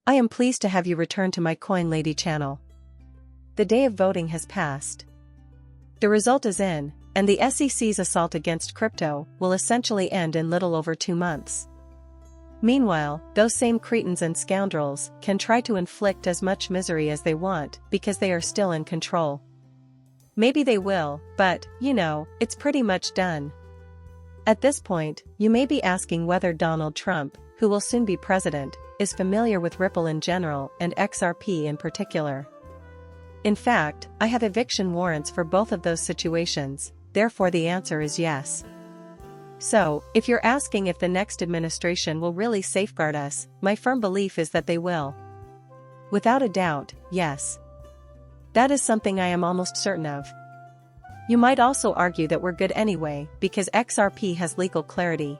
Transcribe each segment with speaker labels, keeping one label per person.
Speaker 1: I am pleased to have you return to my Coin Lady channel. The day of voting has passed. The result is in, and the SEC's assault against crypto will essentially end in little over 2 months. Meanwhile, those same cretins and scoundrels can try to inflict as much misery as they want because they are still in control. Maybe they will, but, it's pretty much done. At this point, you may be asking whether Donald Trump, who will soon be president, is familiar with Ripple in general and XRP in particular. In fact, I have eviction warrants for both of those situations, therefore the answer is yes. So, if you're asking if the next administration will really safeguard us, my firm belief is that they will. Without a doubt, yes. That is something I am almost certain of. You might also argue that we're good anyway, because XRP has legal clarity.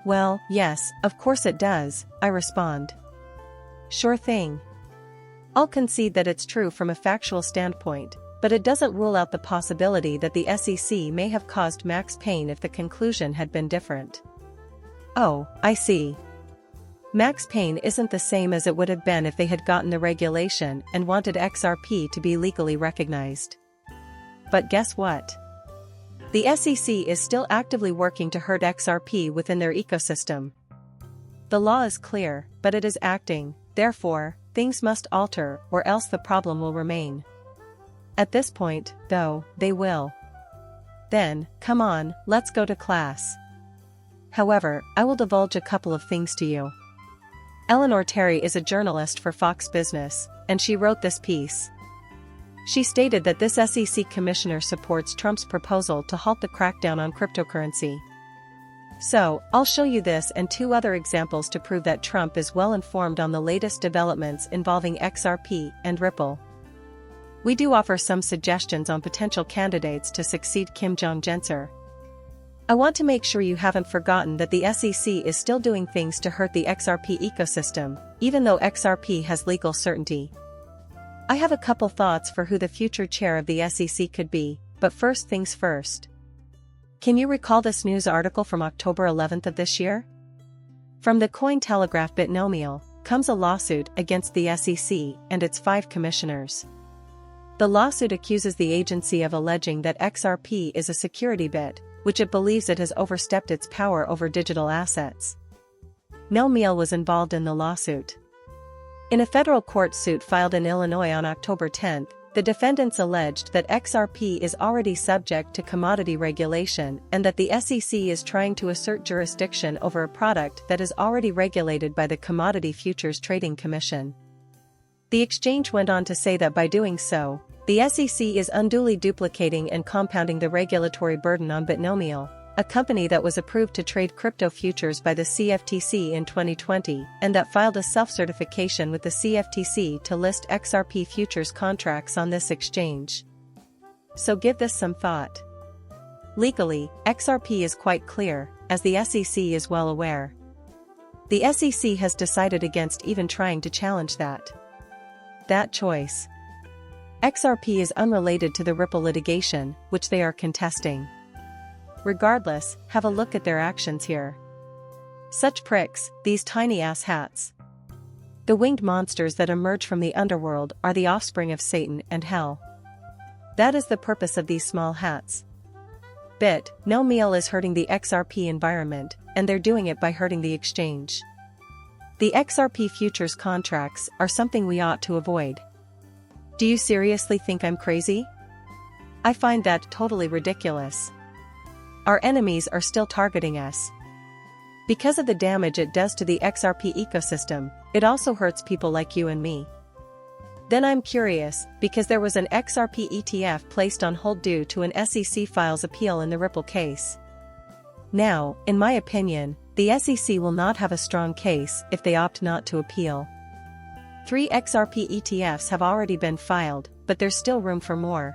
Speaker 1: Well, yes, of course it does, I respond. Sure thing. I'll concede that it's true from a factual standpoint, but it doesn't rule out the possibility that the SEC may have caused Max pain if the conclusion had been different. Oh, I see. Max pain isn't the same as it would have been if they had gotten the regulation and wanted XRP to be legally recognized. But guess what? The SEC is still actively working to hurt XRP within their ecosystem. The law is clear, but it is acting, therefore, things must alter or else the problem will remain. At this point, though, they will. Then, come on, let's go to class. However, I will divulge a couple of things to you. Eleanor Terry is a journalist for Fox Business, and she wrote this piece. She stated that this SEC commissioner supports Trump's proposal to halt the crackdown on cryptocurrency. So, I'll show you this and 2 other examples to prove that Trump is well informed on the latest developments involving XRP and Ripple. We do offer some suggestions on potential candidates to succeed Kim Jong-un. I want to make sure you haven't forgotten that the SEC is still doing things to hurt the XRP ecosystem, even though XRP has legal certainty. I have a couple thoughts for who the future chair of the SEC could be, but first things first. Can you recall this news article from October 11th of this year? From the Cointelegraph Bitnomial comes a lawsuit against the SEC and its 5 commissioners. The lawsuit accuses the agency of alleging that XRP is a security bit, which it believes it has overstepped its power over digital assets. Bitnomial was involved in the lawsuit. In a federal court suit filed in Illinois on October 10, the defendants alleged that XRP is already subject to commodity regulation and that the SEC is trying to assert jurisdiction over a product that is already regulated by the Commodity Futures Trading Commission. The exchange went on to say that by doing so, the SEC is unduly duplicating and compounding the regulatory burden on Bitnomial, a company that was approved to trade crypto futures by the CFTC in 2020 and that filed a self-certification with the CFTC to list XRP futures contracts on this exchange. So give this some thought. Legally, XRP is quite clear, as the SEC is well aware. The SEC has decided against even trying to challenge that choice. XRP is unrelated to the Ripple litigation, which they are contesting. Regardless, have a look at their actions here. Such pricks, these tiny-ass hats. The winged monsters that emerge from the underworld are the offspring of Satan and hell. That is the purpose of these small hats. Bitnomial is hurting the XRP environment, and they're doing it by hurting the exchange. The XRP futures contracts are something we ought to avoid. Do you seriously think I'm crazy? I find that totally ridiculous. Our enemies are still targeting us. Because of the damage it does to the XRP ecosystem, it also hurts people like you and me. Then I'm curious, because there was an XRP ETF placed on hold due to an SEC files appeal in the Ripple case. Now, in my opinion, the SEC will not have a strong case if they opt not to appeal. 3 XRP ETFs have already been filed, but there's still room for more.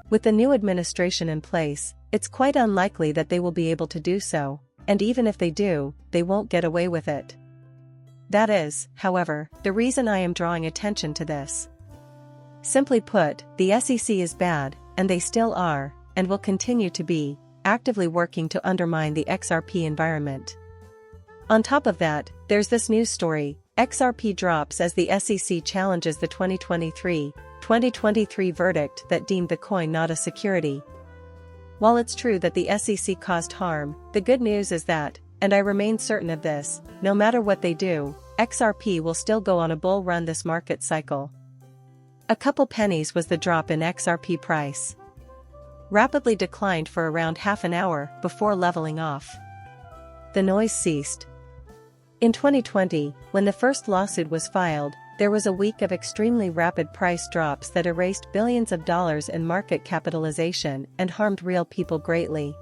Speaker 1: With the new administration in place, it's quite unlikely that they will be able to do so, and even if they do, they won't get away with it. That is, however, the reason I am drawing attention to this. Simply put, the SEC is bad, and they still are, and will continue to be, actively working to undermine the XRP environment. On top of that, there's this news story. XRP drops as the SEC challenges the 2023 verdict that deemed the coin not a security. While it's true that the SEC caused harm, the good news is that, and I remain certain of this, no matter what they do, XRP will still go on a bull run this market cycle. A couple pennies was the drop in XRP price. Rapidly declined for around half an hour before leveling off. The noise ceased. In 2020, when the first lawsuit was filed, there was a week of extremely rapid price drops that erased billions of dollars in market capitalization and harmed real people greatly.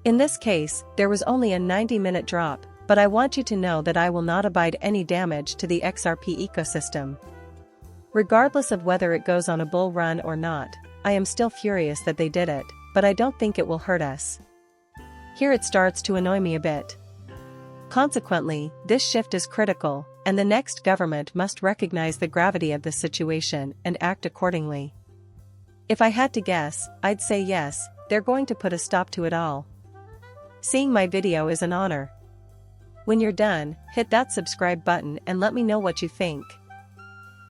Speaker 1: In this case, there was only a 90-minute drop, but I want you to know that I will not abide any damage to the XRP ecosystem. Regardless of whether it goes on a bull run or not, I am still furious that they did it, but I don't think it will hurt us. Here it starts to annoy me a bit. Consequently, this shift is critical, and the next government must recognize the gravity of the situation and act accordingly. If I had to guess, I'd say yes, they're going to put a stop to it all. Seeing my video is an honor. When you're done, hit that subscribe button and let me know what you think.